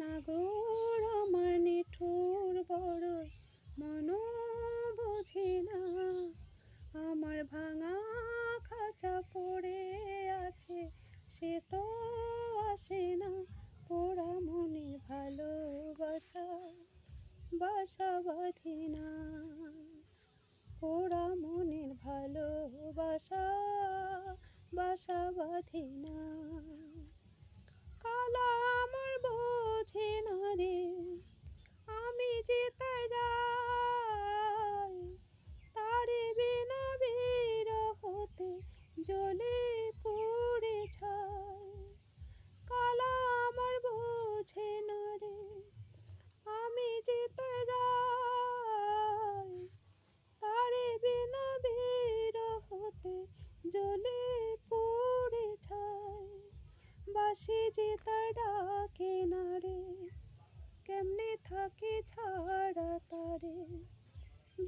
নাগর আমার নিঠুর বড় মন বোঝে না, আমার ভাঙা খাঁচা পড়ে আছে সে তো আসে না, পোড়া মনের ভালোবাসা বাসা বাঁধে না, পোড়া মনের ভালোবাসা বাসা বাঁধে না। কালা আমার বোঝে না রে, আমি যে তারে বিনা বিরহতে জ্বলে পুড়ে ছাই। কালা আমার বোঝে না রে, আমি যে তারে বিনা বিরহতে জ্বলে পুড়ে ছাই। বাঁশি যে তার ডাকে না রে, কেমনে থাকে ছাড়া তারে।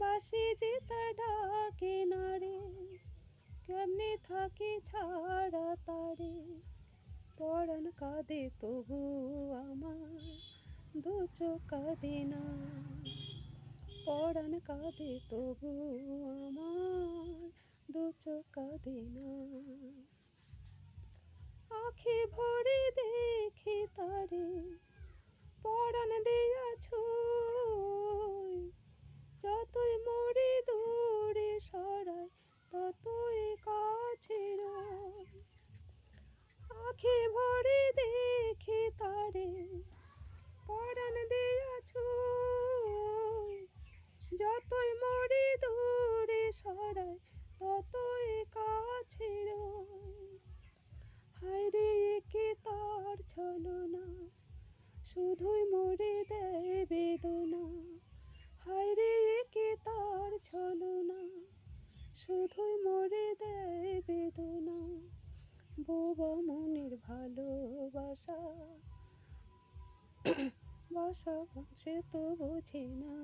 বাঁশি যে তার ডাকে না রে, কেমনে থাকে ছাড়া তারে। পরাণ কাঁদে তবু আমার দু চোখ কাঁদে না, পরাণ কাঁদে তবু আমার দু চোখ কাঁদে না। আখি ভরে দেখি তারে, পরাণ দিয়া ছুঁই, যতই মরি দূরে সরাই ততই কাছে রই। আখি ভরে দেখি তারে, পরাণ দিয়া ছুঁই, যতই মরি দূরে সরাই ততই কাছে রই। হায়রে একে তার ছলনা, শুধুই মরে দেয় বেদনা। হায়রে একে তার ছলনা, শুধুই মরে দেয় বেদনা। বোবা মনের ভালোবাসা বাসা সে তো বোঝে না,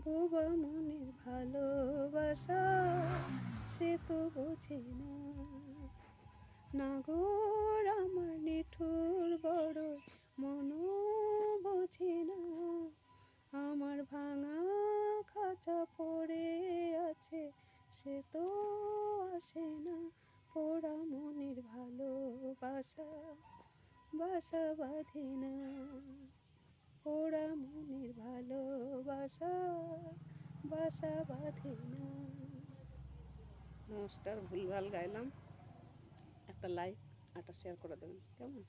বোবা মনের ভালোবাসা সে তো বোঝে না। নাগর আমার নিঠুর বড় মন বোঝে না, আমার ভাঙা খাঁচা পড়ে আছে সে তো আসে না, পোড়া মনের ভালোবাসা বাসা বাঁধে না, পোড়া মনের ভালোবাসা বাসা বাঁধে না। নমস্কার, ভুলভাল গাইলাম, একটা লাইক একটা শেয়ার করে দেবেন কেমন।